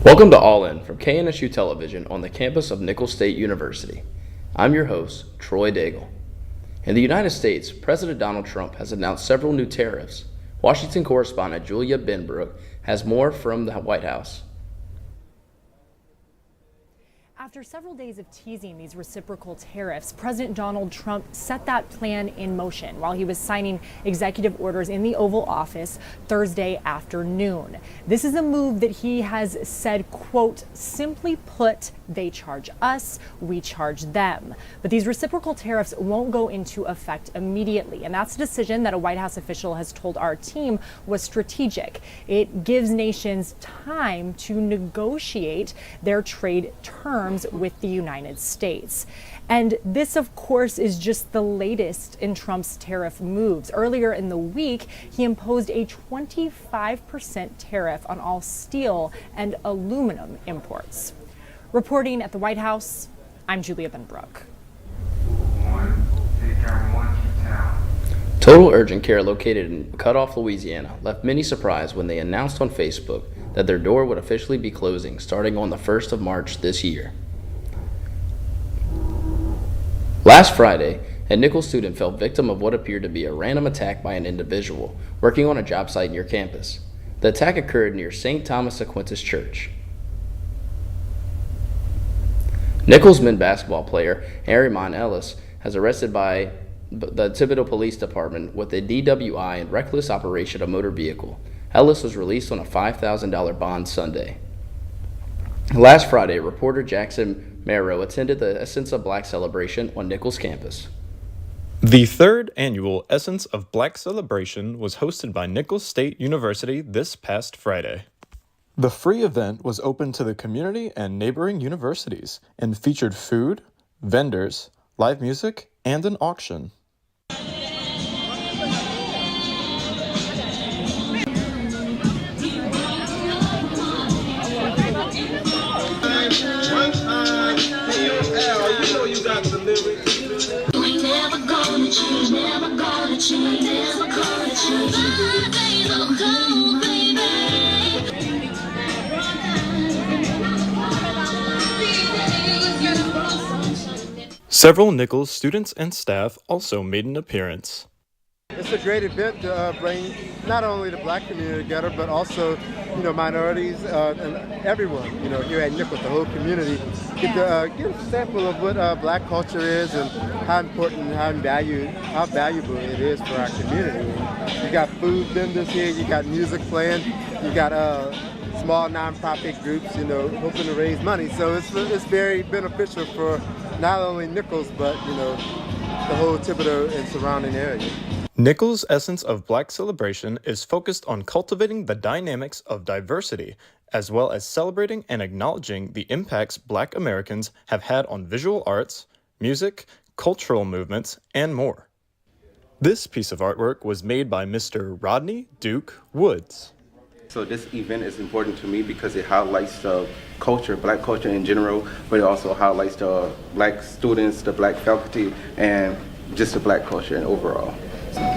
Welcome to All In from KNSU Television on the campus of Nicholls State University. I'm your host, Troy Daigle. In the United States, President Donald Trump has announced several new tariffs. Washington correspondent Julia Benbrook has more from the White House. After several days of teasing these reciprocal tariffs, President Donald Trump set that plan in motion while he was signing executive orders in the Oval Office Thursday afternoon. This is a move that he has said, quote, simply put, they charge us, we charge them. But these reciprocal tariffs won't go into effect immediately. And that's a decision that a White House official has told our team was strategic. It gives nations time to negotiate their trade terms with the United States. And this, of course, is just the latest in Trump's tariff moves. Earlier in the week, he imposed a 25% tariff on all steel and aluminum imports. Reporting at the White House, I'm Julia Benbrook. Total Urgent Care located in Cutoff, Louisiana, left many surprised when they announced on Facebook that their door would officially be closing starting on the 1st of March this year. Last Friday, a Nicholls student fell victim of what appeared to be a random attack by an individual working on a job site near campus. The attack occurred near St. Thomas Aquinas Church. Nicholls men's basketball player Arimon Ellis has arrested by the Thibodeau Police Department with a DWI and reckless operation of motor vehicle. Ellis was released on a $5,000 bond Sunday. Last Friday, reporter Jackson Marrow attended the Essence of Black celebration on Nicholls campus. The third annual Essence of Black celebration was hosted by Nicholls State University this past Friday. The free event was open to the community and neighboring universities and featured food, vendors, live music, and an auction. Several Nicholls students and staff also made an appearance. It's a great event to bring not only the black community together, but also, minorities and everyone, here at Nicholls, the whole community, get to get a sample of what black culture is and how important and how valuable it is for our community. You got food vendors here, you got music playing, you got small nonprofit groups, hoping to raise money. So it's very beneficial for not only Nicholls, but, the whole Thibodeau and surrounding area. Nicholls' Essence of Black celebration is focused on cultivating the dynamics of diversity, as well as celebrating and acknowledging the impacts Black Americans have had on visual arts, music, cultural movements, and more. This piece of artwork was made by Mr. Rodney Duke Woods. So this event is important to me because it highlights the culture, black culture in general, but it also highlights the black students, the black faculty, and just the black culture in overall.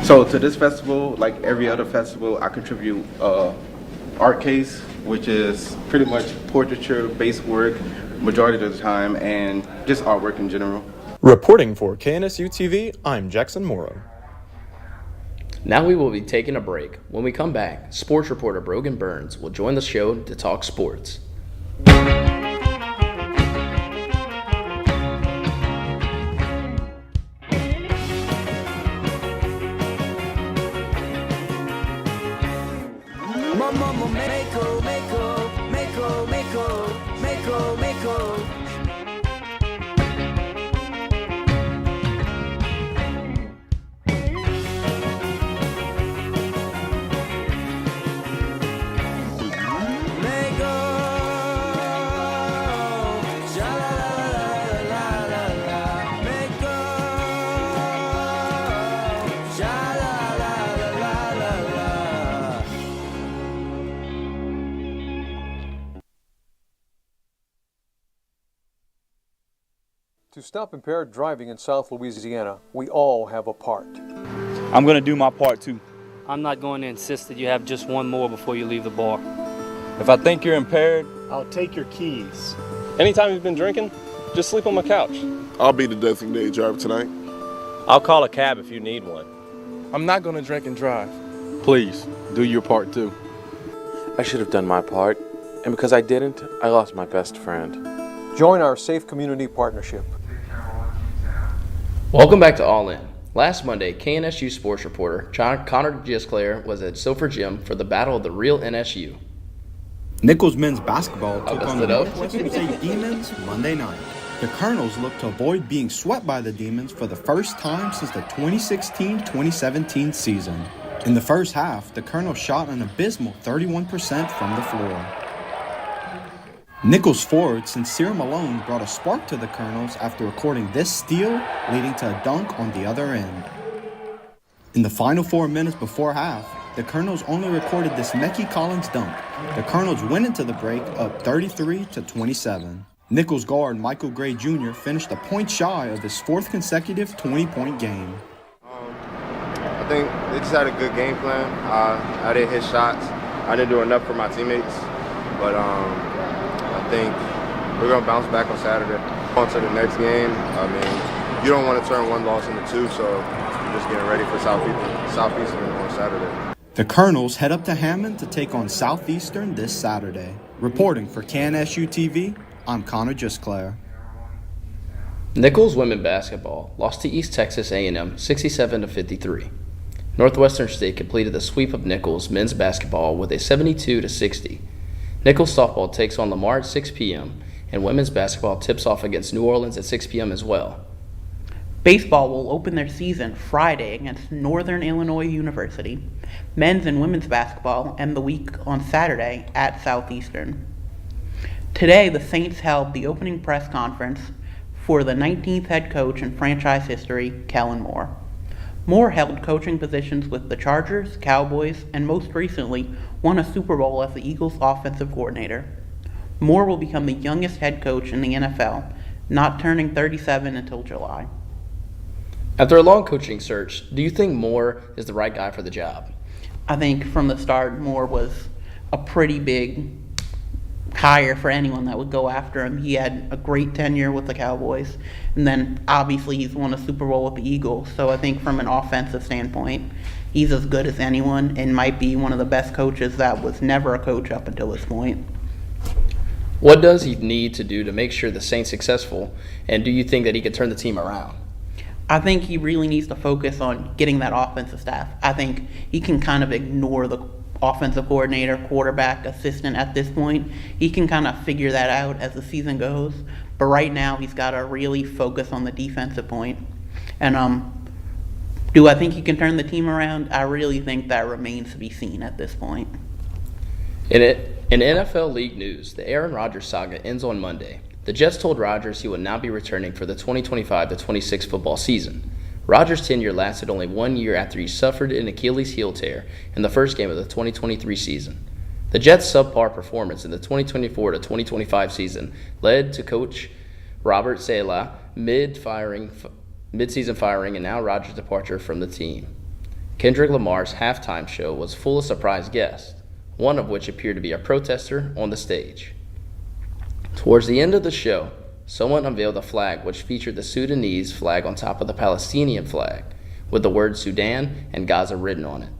So to this festival, like every other festival, I contribute art case, which is pretty much portraiture-based work majority of the time, and just artwork in general. Reporting for KNSU TV, I'm Jackson Morrow. Now we will be taking a break. When we come back, sports reporter Brogan Burns will join the show to talk sports. To stop impaired driving in South Louisiana, we all have a part. I'm going to do my part too. I'm not going to insist that you have just one more before you leave the bar. If I think you're impaired, I'll take your keys. Anytime you've been drinking, just sleep on my couch. I'll be the designated driver tonight. I'll call a cab if you need one. I'm not gonna drink and drive. Please, do your part too. I should have done my part, and because I didn't, I lost my best friend. Join our Safe Community Partnership. Welcome back to All In. Last Monday, KNSU sports reporter Connor Gisclair was at Silver Gym for the Battle of the Real NSU. Nichols men's basketball took on the it up. Northwestern State Demons Monday night. The Colonels look to avoid being swept by the Demons for the first time since the 2016-2017 season. In the first half, the Colonels shot an abysmal 31% from the floor. Nichols forward Sincere Malone brought a spark to the Colonels after recording this steal, leading to a dunk on the other end. In the final 4 minutes before half, the Colonels only recorded this Mecky Collins dunk. The Colonels went into the break up 33-27. Nichols guard Michael Gray Jr. finished a point shy of his fourth consecutive 20-point game. I think they just had a good game plan. I didn't hit shots. I didn't do enough for my teammates, but I think we're going to bounce back on Saturday. On to the next game. I mean, you don't want to turn one loss into two, so we're just getting ready for Southeastern on Saturday. The Colonels head up to Hammond to take on Southeastern this Saturday. Reporting for KNSU TV, I'm Connor Gisclair. Nichols women basketball lost to East Texas A&M 67-53. Northwestern State completed the sweep of Nichols men's basketball with a 72-60. Nichols softball takes on Lamar at 6 p.m. and women's basketball tips off against New Orleans at 6 p.m. as well. Baseball will open their season Friday against Northern Illinois University. Men's and women's basketball end the week on Saturday at Southeastern. Today, the Saints held the opening press conference for the 19th head coach in franchise history, Kellen Moore. Moore held coaching positions with the Chargers, Cowboys, and most recently won a Super Bowl as the Eagles' offensive coordinator. Moore will become the youngest head coach in the NFL, not turning 37 until July. After a long coaching search, do you think Moore is the right guy for the job? I think from the start, Moore was a pretty big hire for anyone that would go after him. He had a great tenure with the Cowboys, and then obviously he's won a Super Bowl with the Eagles. So I think from an offensive standpoint, he's as good as anyone and might be one of the best coaches that was never a coach up until this point. What does he need to do to make sure the Saints successful, and do you think that he could turn the team around? I think he really needs to focus on getting that offensive staff. I think he can kind of ignore the offensive coordinator, quarterback, assistant at this point. He can kind of figure that out as the season goes. But right now, he's got to really focus on the defensive point. And do I think he can turn the team around? I really think that remains to be seen at this point. In NFL League news, the Aaron Rodgers saga ends on Monday. The Jets told Rodgers he would not be returning for the 2025-26 football season. Rodgers' tenure lasted only 1 year after he suffered an Achilles heel tear in the first game of the 2023 season. The Jets' subpar performance in the 2024-2025 season led to coach Robert Saleh mid-season firing and now Rodgers' departure from the team. Kendrick Lamar's halftime show was full of surprise guests, one of which appeared to be a protester on the stage. Towards the end of the show, someone unveiled a flag which featured the Sudanese flag on top of the Palestinian flag, with the words Sudan and Gaza written on it.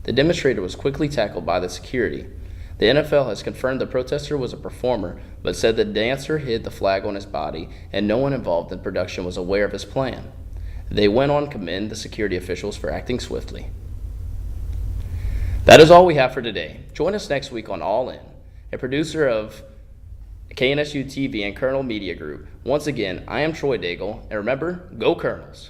The demonstrator was quickly tackled by the security. The NFL has confirmed the protester was a performer, but said the dancer hid the flag on his body and no one involved in production was aware of his plan. They went on to commend the security officials for acting swiftly. That is all we have for today. Join us next week on All In, a producer of KNSU TV and Colonel Media Group. Once again, I am Troy Daigle, and remember, go Colonels!